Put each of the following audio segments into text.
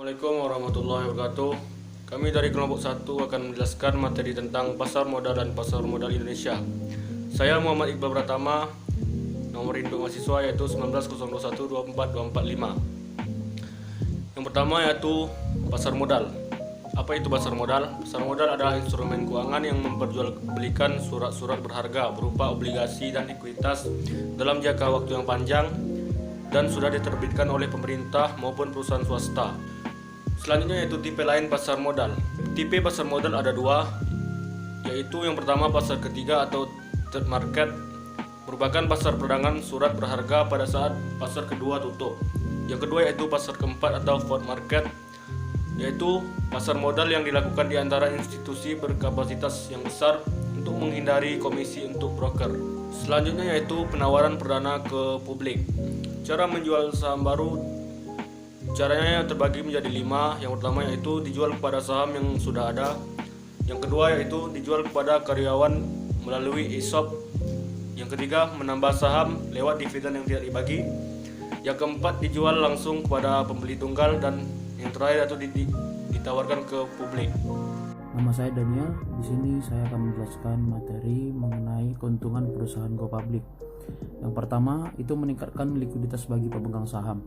Assalamualaikum warahmatullahi wabarakatuh. Kami dari kelompok 1 akan menjelaskan materi tentang pasar modal dan pasar modal Indonesia. Saya Muhammad Iqbal Pratama, nomor induk mahasiswa yaitu 1901242445. Yang pertama yaitu pasar modal. Apa itu pasar modal? Pasar modal adalah instrumen keuangan yang memperjualbelikan surat-surat berharga berupa obligasi dan ekuitas dalam jangka waktu yang panjang dan sudah diterbitkan oleh pemerintah maupun perusahaan swasta. Selanjutnya yaitu tipe lain pasar modal. Tipe pasar modal ada dua, yaitu yang pertama pasar ketiga atau third market, merupakan pasar perdagangan surat berharga pada saat pasar kedua tutup. Yang kedua yaitu pasar keempat atau fourth market, yaitu pasar modal yang dilakukan di antara institusi berkapasitas yang besar untuk menghindari komisi untuk broker. Selanjutnya yaitu penawaran perdana ke publik. Cara menjual saham baru, caranya terbagi menjadi 5. Yang pertama yaitu dijual kepada saham yang sudah ada. Yang kedua yaitu dijual kepada karyawan melalui ESOP. Yang ketiga menambah saham lewat dividen yang tidak dibagi. Yang keempat dijual langsung kepada pembeli tunggal. Dan yang terakhir yaitu ditawarkan ke publik. Nama saya Daniel. Di sini saya akan menjelaskan materi mengenai keuntungan perusahaan go public. Yang pertama itu meningkatkan likuiditas bagi pemegang saham.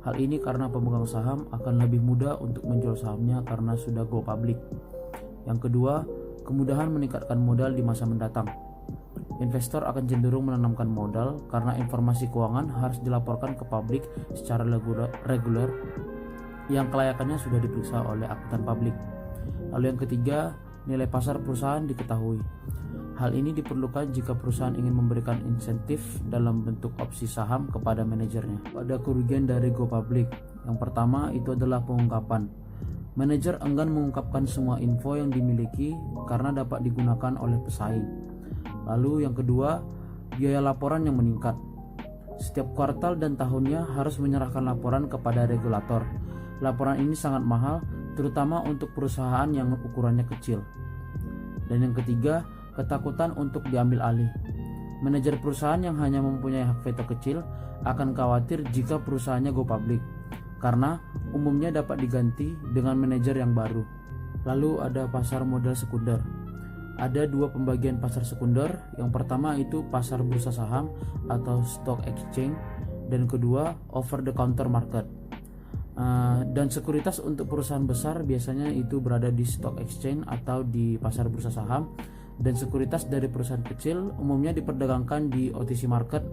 Hal ini karena pemegang saham akan lebih mudah untuk menjual sahamnya karena sudah go public. Yang kedua, kemudahan meningkatkan modal di masa mendatang. Investor akan cenderung menanamkan modal karena informasi keuangan harus dilaporkan ke publik secara reguler yang kelayakannya sudah diperiksa oleh akuntan publik. Lalu yang ketiga, nilai pasar perusahaan diketahui. Hal ini diperlukan jika perusahaan ingin memberikan insentif dalam bentuk opsi saham kepada manajernya. Pada kerugian dari go public, yang pertama itu adalah pengungkapan. Manajer enggan mengungkapkan semua info yang dimiliki karena dapat digunakan oleh pesaing. Lalu yang kedua, biaya laporan yang meningkat. Setiap kuartal dan tahunnya harus menyerahkan laporan kepada regulator. Laporan ini sangat mahal, terutama untuk perusahaan yang ukurannya kecil. Dan yang ketiga, ketakutan untuk diambil alih. Manajer perusahaan yang hanya mempunyai hak veto kecil akan khawatir jika perusahaannya go public, karena umumnya dapat diganti dengan manajer yang baru. Lalu ada pasar modal sekunder. Ada dua pembagian pasar sekunder. Yang pertama itu pasar bursa saham atau stock exchange, dan kedua over the counter market. Dan sekuritas untuk perusahaan besar biasanya itu berada di stock exchange atau di pasar bursa saham, dan sekuritas dari perusahaan kecil umumnya diperdagangkan di OTC market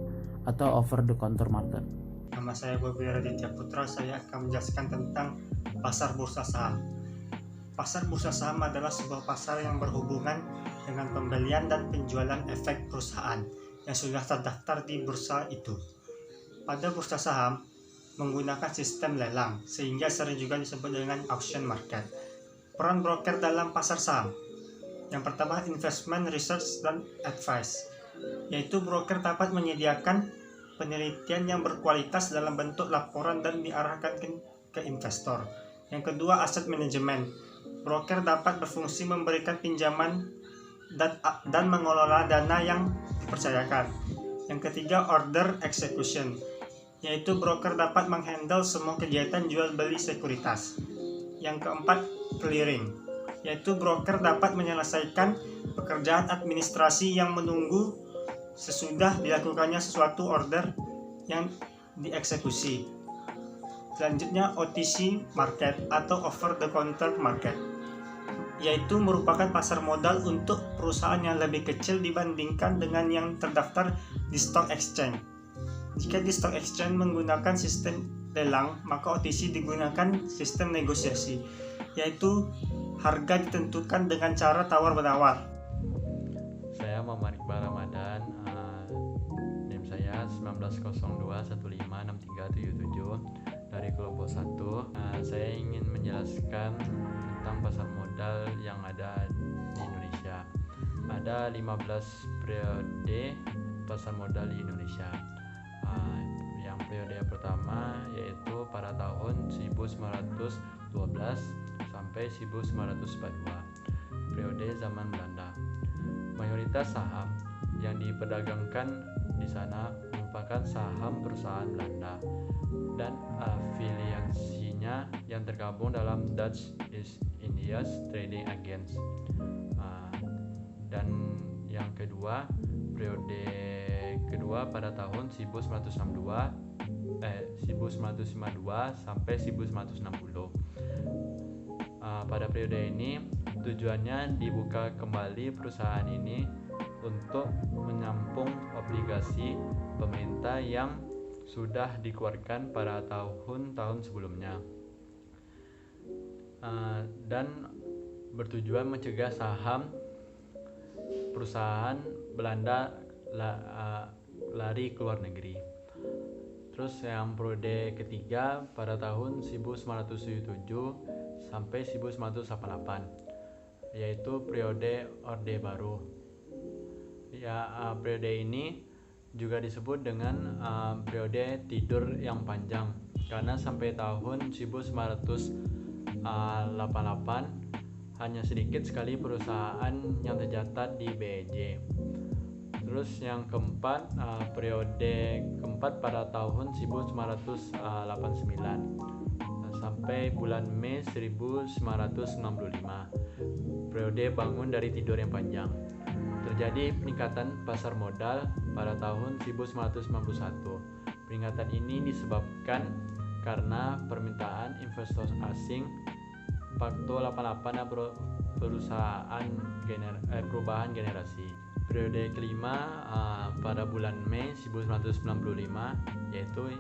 atau over the counter market. Nama saya Bobi Raditya Putra. Saya akan menjelaskan tentang pasar bursa saham. Pasar bursa saham adalah sebuah pasar yang berhubungan dengan pembelian dan penjualan efek perusahaan yang sudah terdaftar di bursa itu. Pada bursa saham menggunakan sistem lelang, sehingga sering juga disebut dengan auction market. Peran broker dalam pasar saham. Yang pertama, investment research dan advice, yaitu broker dapat menyediakan penelitian yang berkualitas dalam bentuk laporan dan diarahkan ke investor. Yang kedua, asset management. Broker dapat berfungsi memberikan pinjaman dan mengelola dana yang dipercayakan. Yang ketiga, order execution, yaitu broker dapat menghandle semua kegiatan jual beli sekuritas. Yang keempat, clearing, yaitu broker dapat menyelesaikan pekerjaan administrasi yang menunggu sesudah dilakukannya sesuatu order yang dieksekusi. Selanjutnya, OTC market atau over the counter market, yaitu merupakan pasar modal untuk perusahaan yang lebih kecil dibandingkan dengan yang terdaftar di stock exchange. Jika di stock exchange menggunakan sistem lelang, maka OTC digunakan sistem negosiasi, yaitu harga ditentukan dengan cara tawar-menawar. Saya Muhammad Iqbal Ramadan, NIM saya 1902156377 dari kelompok 1. Saya ingin menjelaskan tentang pasar modal yang ada di Indonesia. Ada 15 periode pasar modal di Indonesia. Yang periode pertama yaitu pada tahun 1912 sampai 1942, periode zaman Belanda. Mayoritas saham yang diperdagangkan di sana merupakan saham perusahaan Belanda dan afiliasinya yang tergabung dalam Dutch East India Trading Agency. Dan yang kedua, periode kedua pada tahun 1952 sampai 1960. Pada periode ini tujuannya dibuka kembali perusahaan ini untuk menampung obligasi pemerintah yang sudah dikeluarkan pada tahun-tahun sebelumnya, dan bertujuan mencegah saham perusahaan Belanda lari ke luar negeri. Terus yang periode ketiga pada tahun 1977 sampai 1988, yaitu periode Orde Baru. Periode ini juga disebut dengan periode tidur yang panjang karena sampai tahun 1988 hanya sedikit sekali perusahaan yang tercatat di BEJ. Terus yang keempat, periode keempat pada tahun 1989 sampai bulan Mei 1965, periode bangun dari tidur yang panjang. Terjadi peningkatan pasar modal pada tahun 1991. Peningkatan ini disebabkan karena permintaan investor asing, faktor 88 dan perubahan generasi. Periode kelima pada bulan Mei 1995, yaitu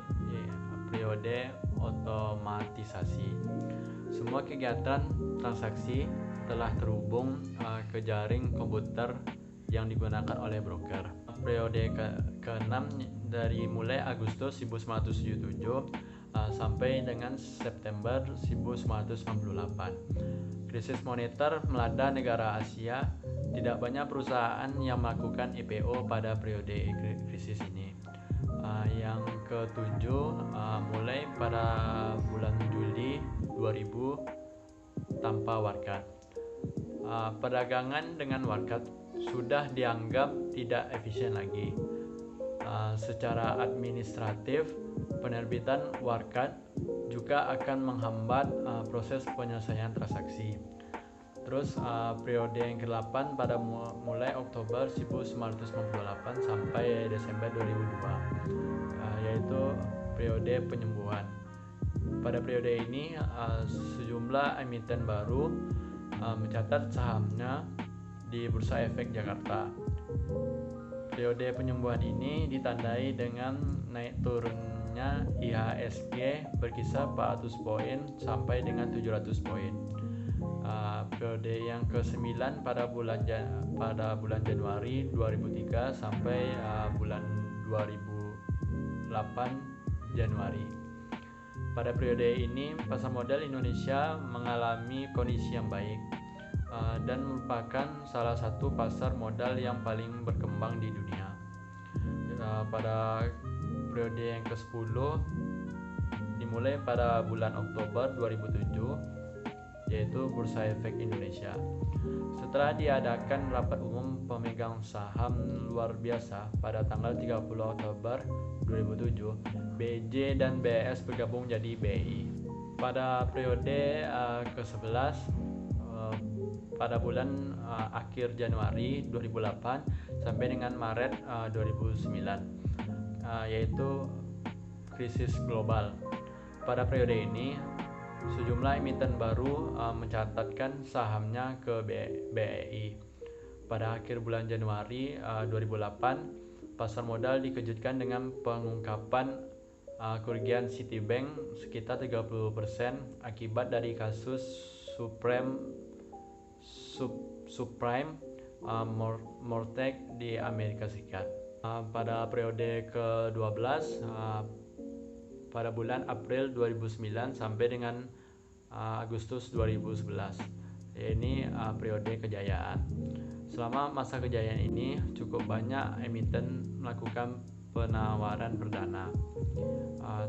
periode otomatisasi. Semua kegiatan transaksi telah terhubung ke jaring komputer yang digunakan oleh broker. Periode ke-6 dari mulai Agustus 1977 sampai dengan September 1998. Krisis moneter melanda negara Asia. Tidak banyak perusahaan yang melakukan IPO pada periode krisis ini. Yang ke-7 mulai pada bulan Juli 2000 tanpa warkat. Perdagangan dengan warkat sudah dianggap tidak efisien lagi. Secara administratif, penerbitan warkat juga akan menghambat proses penyelesaian transaksi. Terus periode yang ke-8 pada mulai Oktober 1998 sampai Desember 2002, yaitu periode penyembuhan. Pada periode ini sejumlah emiten baru mencatat sahamnya di Bursa Efek Jakarta. Periode penyembuhan ini ditandai dengan naik turunnya IHSG berkisar 400 poin sampai dengan 700 poin. Periode yang ke-9 pada bulan Januari 2003 sampai bulan 2008 Januari. Pada periode ini pasar modal Indonesia mengalami kondisi yang baik dan merupakan salah satu pasar modal yang paling berkembang di dunia. Pada periode yang ke-10 dimulai pada bulan Oktober 2007, yaitu Bursa Efek Indonesia. Setelah diadakan rapat umum pemegang saham luar biasa pada tanggal 30 Oktober 2007, BEJ dan BES bergabung jadi BEI. Pada periode ke-11 pada bulan akhir Januari 2008 sampai dengan Maret 2009, yaitu krisis global. Pada periode ini sejumlah emiten baru mencatatkan sahamnya ke BEI. Pada akhir bulan Januari 2008, pasar modal dikejutkan dengan pengungkapan kerugian Citibank sekitar 30% akibat dari kasus subprime mortgage di Amerika Serikat. Pada periode ke-12 pada bulan April 2009 sampai dengan Agustus 2011. Ini periode kejayaan. Selama masa kejayaan ini cukup banyak emiten melakukan penawaran perdana.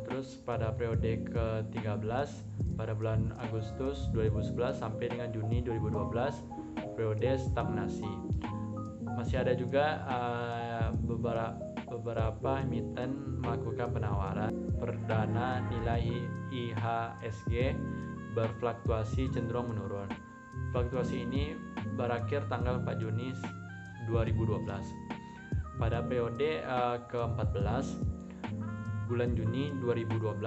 Terus pada periode ke-13 pada bulan Agustus 2011 sampai dengan Juni 2012, periode stagnasi. Masih ada juga beberapa emiten melakukan penawaran perdana nilai IHSG berfluktuasi cenderung menurun. Fluktuasi ini berakhir tanggal 4 Juni 2012. Pada periode ke-14 bulan Juni 2012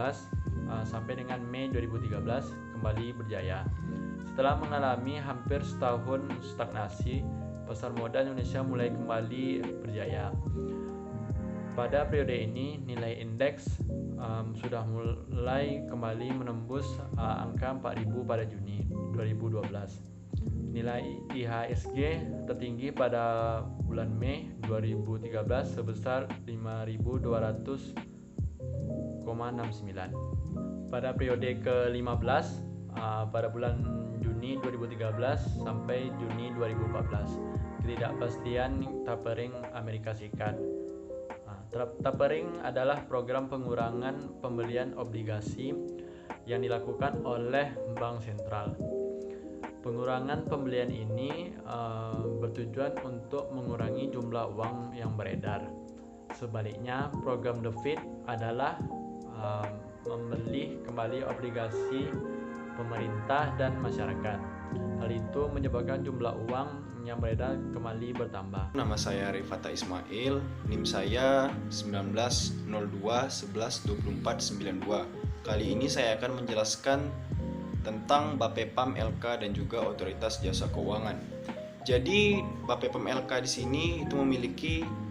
sampai dengan Mei 2013 kembali berjaya. Setelah mengalami hampir setahun stagnasi, pasar modal Indonesia mulai kembali berjaya. Pada periode ini nilai indeks sudah mulai kembali menembus angka 4.000 pada Juni 2012. Nilai IHSG tertinggi pada bulan Mei 2013 sebesar 5.200,69. Pada periode ke-15 pada bulan Juni 2013 sampai Juni 2014, ketidakpastian tapering Amerika Serikat. Tapering adalah program pengurangan pembelian obligasi yang dilakukan oleh Bank Sentral. Pengurangan pembelian ini bertujuan untuk mengurangi jumlah uang yang beredar. Sebaliknya, program The Fed adalah membeli kembali obligasi pemerintah dan masyarakat. Hal itu menyebabkan jumlah uang yang beredar kembali bertambah. Nama saya Rifata Ismail, NIM saya 1902112492. Kali ini saya akan menjelaskan tentang Bapepam LK dan juga Otoritas Jasa Keuangan. Jadi Bapepam LK di sini itu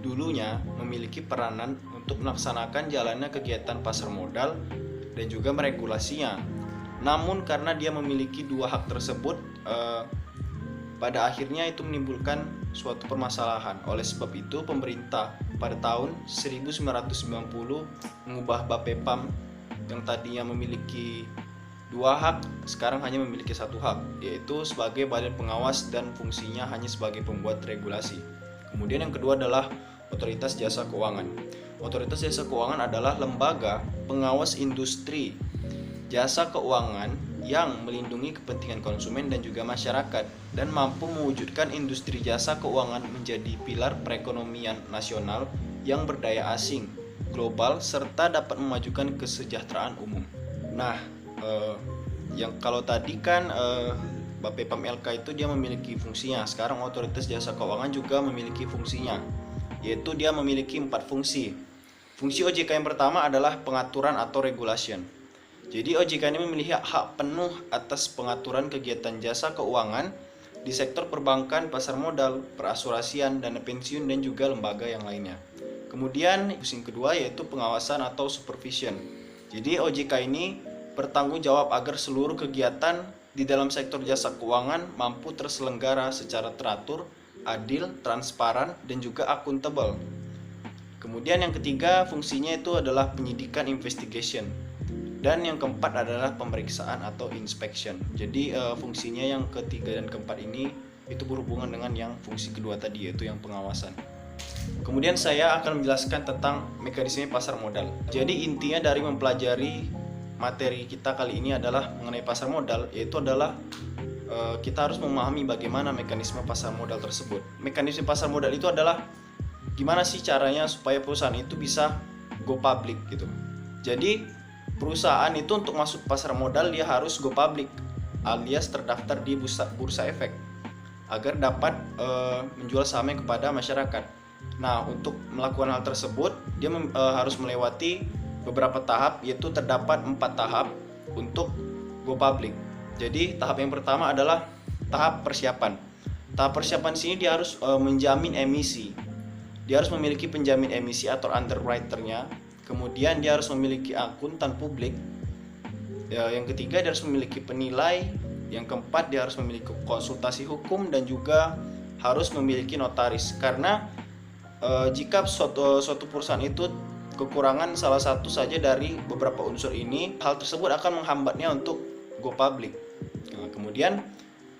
dulunya memiliki peranan untuk melaksanakan jalannya kegiatan pasar modal dan juga meregulasinya. Namun karena dia memiliki dua hak tersebut, pada akhirnya itu menimbulkan suatu permasalahan. Oleh sebab itu pemerintah pada tahun 1990 mengubah Bapepam yang tadinya memiliki dua hak sekarang hanya memiliki satu hak, yaitu sebagai badan pengawas dan fungsinya hanya sebagai pembuat regulasi. Kemudian yang kedua adalah Otoritas Jasa Keuangan. Otoritas Jasa Keuangan adalah lembaga pengawas industri jasa keuangan yang melindungi kepentingan konsumen dan juga masyarakat dan mampu mewujudkan industri jasa keuangan menjadi pilar perekonomian nasional yang berdaya asing, global, serta dapat memajukan kesejahteraan umum. Nah, yang kalau tadi kan Bapepam LK itu dia memiliki fungsinya. Sekarang Otoritas Jasa Keuangan juga memiliki fungsinya, yaitu dia memiliki 4 fungsi. Fungsi OJK yang pertama adalah pengaturan atau regulation. Jadi OJK ini memiliki hak penuh atas pengaturan kegiatan jasa keuangan di sektor perbankan, pasar modal, perasuransian, dana pensiun, dan juga lembaga yang lainnya. Kemudian fungsi kedua yaitu pengawasan atau supervision. Jadi OJK ini bertanggung jawab agar seluruh kegiatan di dalam sektor jasa keuangan mampu terselenggara secara teratur, adil, transparan, dan juga akuntabel. Kemudian yang ketiga fungsinya itu adalah penyidikan investigation. Dan yang keempat adalah pemeriksaan atau inspection. Jadi fungsinya yang ketiga dan keempat ini itu berhubungan dengan yang fungsi kedua tadi, yaitu yang pengawasan. Kemudian saya akan menjelaskan tentang mekanisme pasar modal. Jadi intinya dari mempelajari materi kita kali ini adalah mengenai pasar modal, yaitu adalah kita harus memahami bagaimana mekanisme pasar modal tersebut. Mekanisme pasar modal itu adalah gimana sih caranya supaya perusahaan itu bisa go public gitu. Jadi perusahaan itu untuk masuk pasar modal dia harus go public alias terdaftar di bursa efek agar dapat menjual sahamnya kepada masyarakat. Nah, untuk melakukan hal tersebut dia harus melewati beberapa tahap, yaitu terdapat 4 tahap untuk go public. Jadi tahap yang pertama adalah tahap persiapan. Tahap persiapan sini dia harus menjamin emisi. Dia harus memiliki penjamin emisi atau underwriter-nya. Kemudian dia harus memiliki akuntan publik. Yang ketiga dia harus memiliki penilai. Yang keempat dia harus memiliki konsultasi hukum dan juga harus memiliki notaris. Karena jika suatu perusahaan itu kekurangan salah satu saja dari beberapa unsur ini, hal tersebut akan menghambatnya untuk go public. Nah, kemudian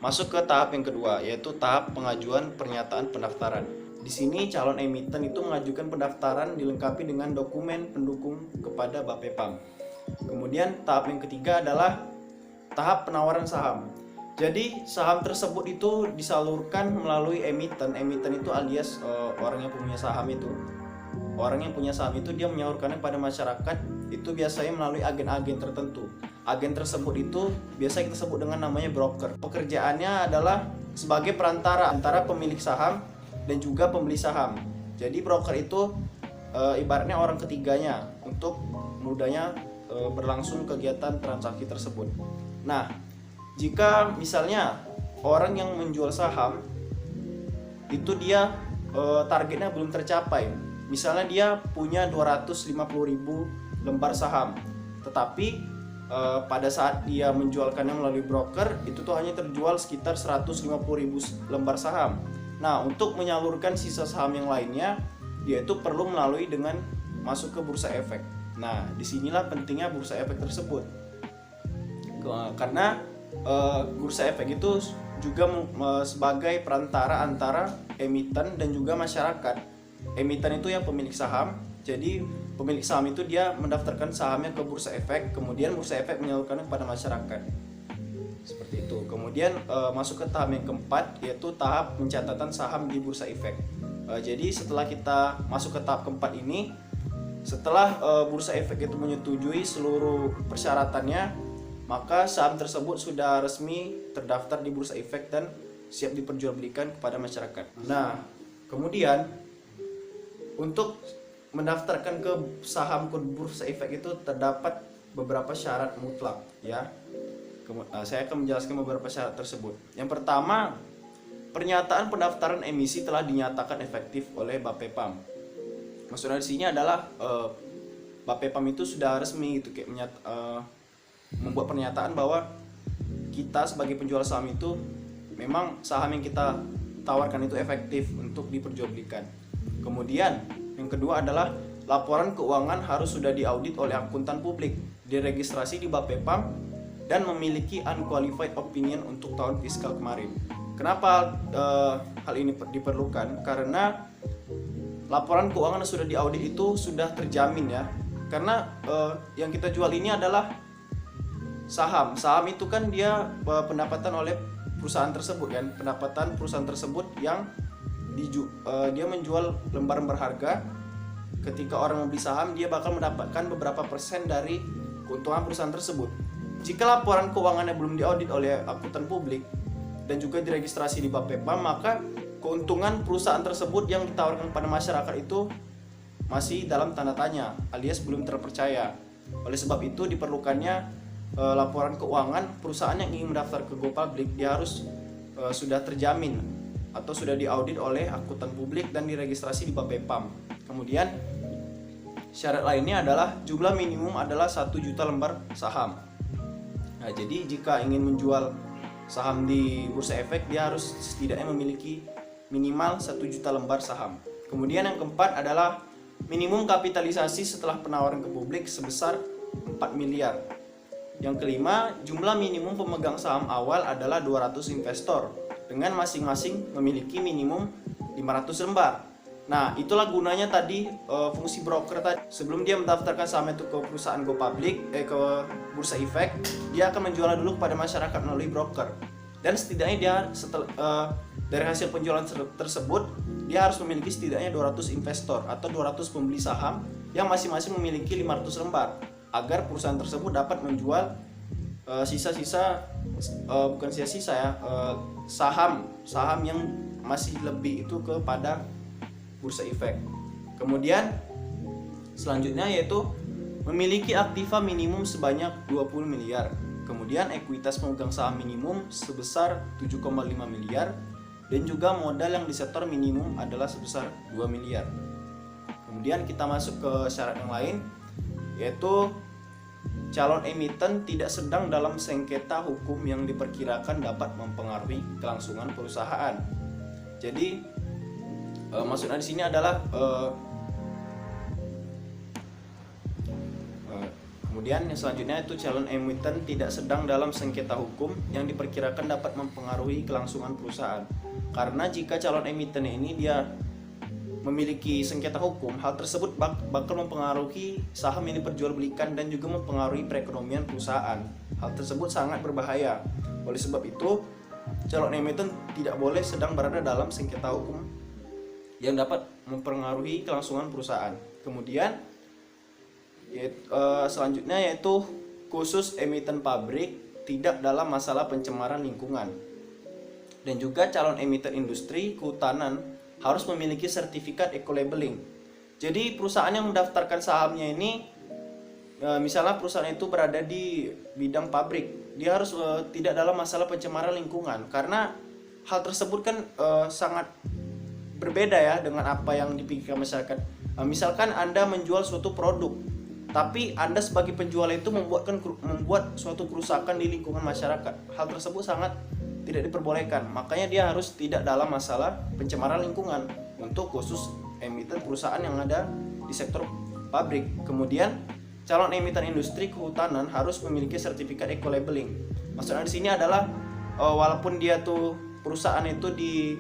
masuk ke tahap yang kedua, yaitu tahap pengajuan pernyataan pendaftaran. Di sini calon emiten itu mengajukan pendaftaran dilengkapi dengan dokumen pendukung kepada Bapepam. Kemudian tahap yang ketiga adalah tahap penawaran saham. Jadi saham tersebut itu disalurkan melalui emiten. Emiten itu alias orang yang punya saham itu. orang yang punya saham itu dia menyalurkannya pada masyarakat itu biasanya melalui agen-agen tertentu. Agen tersebut itu biasa kita sebut dengan namanya broker. Pekerjaannya adalah sebagai perantara antara pemilik saham dan juga pembeli saham. Jadi broker itu ibaratnya orang ketiganya untuk mudahnya berlangsung kegiatan transaksi tersebut. Nah, jika misalnya orang yang menjual saham itu dia targetnya belum tercapai, misalnya dia punya 250.000 lembar saham, tetapi pada saat dia menjualkannya melalui broker itu tuh hanya terjual sekitar 150.000 lembar saham. Nah, untuk menyalurkan sisa saham yang lainnya, dia itu perlu melalui dengan masuk ke bursa efek. Nah, disinilah pentingnya bursa efek tersebut, karena bursa efek itu juga sebagai perantara antara emiten dan juga masyarakat. Emiten itu yang pemilik saham, jadi pemilik saham itu dia mendaftarkan sahamnya ke bursa efek, kemudian bursa efek menyalurkannya kepada masyarakat. Seperti itu. Kemudian masuk ke tahap yang keempat, yaitu tahap pencatatan saham di bursa efek. Jadi setelah kita masuk ke tahap keempat ini, setelah bursa efek itu menyetujui seluruh persyaratannya, maka saham tersebut sudah resmi terdaftar di bursa efek dan siap diperjualbelikan kepada masyarakat. Nah, kemudian untuk mendaftarkan ke saham ke bursa efek itu terdapat beberapa syarat mutlak, ya. Saya akan menjelaskan beberapa syarat tersebut. Yang pertama, pernyataan pendaftaran emisi telah dinyatakan efektif oleh Bapepam. Maksudnya di sini adalah Bapepam itu sudah resmi gitu, kayak membuat pernyataan bahwa kita sebagai penjual saham itu memang saham yang kita tawarkan itu efektif untuk diperjualbelikan. Kemudian yang kedua adalah laporan keuangan harus sudah diaudit oleh akuntan publik, diregistrasi di Bapepam, dan memiliki unqualified opinion untuk tahun fiskal kemarin. Kenapa hal ini diperlukan? Karena laporan keuangan yang sudah diaudit itu sudah terjamin, ya. Karena yang kita jual ini adalah saham. Saham itu kan dia pendapatan oleh perusahaan tersebut, kan? Pendapatan perusahaan tersebut yang dia menjual lembar-lembar harga. Ketika orang membeli saham, dia bakal mendapatkan beberapa persen dari keuntungan perusahaan tersebut. Jika laporan keuangannya belum diaudit oleh akuntan publik dan juga diregistrasi di Bapepam, maka keuntungan perusahaan tersebut yang ditawarkan kepada masyarakat itu masih dalam tanda tanya alias belum terpercaya. Oleh sebab itu diperlukannya laporan keuangan perusahaan yang ingin mendaftar ke GoPublic, dia harus sudah terjamin atau sudah diaudit oleh akuntan publik dan diregistrasi di Bapepam. Kemudian syarat lainnya adalah jumlah minimum adalah 1 juta lembar saham. Nah, jadi jika ingin menjual saham di bursa efek, dia harus setidaknya memiliki minimal 1 juta lembar saham. Kemudian yang keempat adalah minimum kapitalisasi setelah penawaran ke publik sebesar 4 miliar. Yang kelima, jumlah minimum pemegang saham awal adalah 200 investor dengan masing-masing memiliki minimum 500 lembar. Nah, itulah gunanya tadi fungsi broker tadi. Sebelum dia mendaftarkan saham itu ke perusahaan GoPublic, ke bursa efek, dia akan menjualnya dulu kepada masyarakat melalui broker. Dan setidaknya dia dari hasil penjualan tersebut, dia harus memiliki setidaknya 200 investor atau 200 pembeli saham yang masing-masing memiliki 500 lembar agar perusahaan tersebut dapat menjual saham yang masih lebih itu kepada bursa efek. Kemudian selanjutnya yaitu memiliki aktiva minimum sebanyak 20 miliar. Kemudian ekuitas pemegang saham minimum sebesar 7,5 miliar dan juga modal yang disetor minimum adalah sebesar 2 miliar. Kemudian kita masuk ke syarat yang lain, yaitu calon emiten tidak sedang dalam sengketa hukum yang diperkirakan dapat mempengaruhi kelangsungan perusahaan. Jadi maksudnya di sini adalah kemudian yang selanjutnya itu calon emiten tidak sedang dalam sengketa hukum yang diperkirakan dapat mempengaruhi kelangsungan perusahaan. Karena jika calon emiten ini dia memiliki sengketa hukum, hal tersebut bakal mempengaruhi saham yang diperjualbelikan dan juga mempengaruhi perekonomian perusahaan. Hal tersebut sangat berbahaya. Oleh sebab itu, calon emiten tidak boleh sedang berada dalam sengketa hukum yang dapat mempengaruhi kelangsungan perusahaan. Kemudian selanjutnya yaitu khusus emiten pabrik tidak dalam masalah pencemaran lingkungan. Dan juga calon emiten industri kehutanan harus memiliki sertifikat eco-labeling. Jadi perusahaan yang mendaftarkan sahamnya ini, misalnya perusahaan itu berada di bidang pabrik, dia harus tidak dalam masalah pencemaran lingkungan, karena hal tersebut kan sangat berbeda ya dengan apa yang dipikirkan masyarakat. Misalkan Anda menjual suatu produk, tapi Anda sebagai penjual itu membuat suatu kerusakan di lingkungan masyarakat. Hal tersebut sangat tidak diperbolehkan. Makanya dia harus tidak dalam masalah pencemaran lingkungan untuk khusus emiten perusahaan yang ada di sektor pabrik. Kemudian calon emiten industri kehutanan harus memiliki sertifikat eco-labeling. Maksudnya di sini adalah walaupun dia tuh perusahaan itu di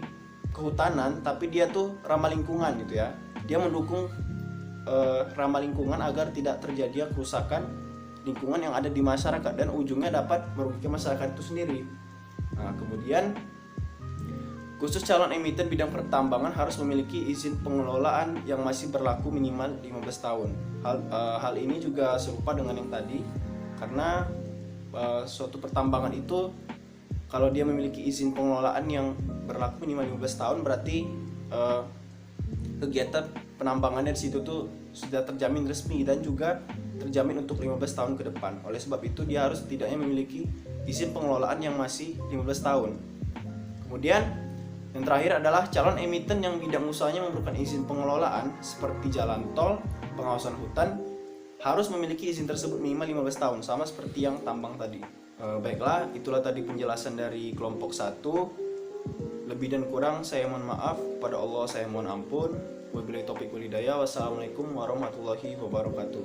kehutanan, tapi dia tuh ramah lingkungan gitu ya. Dia mendukung ramah lingkungan agar tidak terjadi kerusakan lingkungan yang ada di masyarakat dan ujungnya dapat merugikan masyarakat itu sendiri. Nah, kemudian khusus calon emiten bidang pertambangan harus memiliki izin pengelolaan yang masih berlaku minimal 15 tahun. Hal ini juga serupa dengan yang tadi, karena suatu pertambangan itu kalau dia memiliki izin pengelolaan yang berlaku minimal 15 tahun, berarti kegiatan penambangannya di situ tuh sudah terjamin resmi dan juga terjamin untuk 15 tahun ke depan. Oleh sebab itu dia harus setidaknya memiliki izin pengelolaan yang masih 15 tahun. Kemudian yang terakhir adalah calon emiten yang bidang usahanya memerlukan izin pengelolaan seperti jalan tol, pengawasan hutan, harus memiliki izin tersebut minimal 15 tahun, sama seperti yang tambang tadi. Baiklah, itulah tadi penjelasan dari kelompok 1. Lebih dan kurang saya mohon maaf, pada Allah saya mohon ampun. Wabillahi taufiq wal hidayah. Wassalamualaikum warahmatullahi wabarakatuh.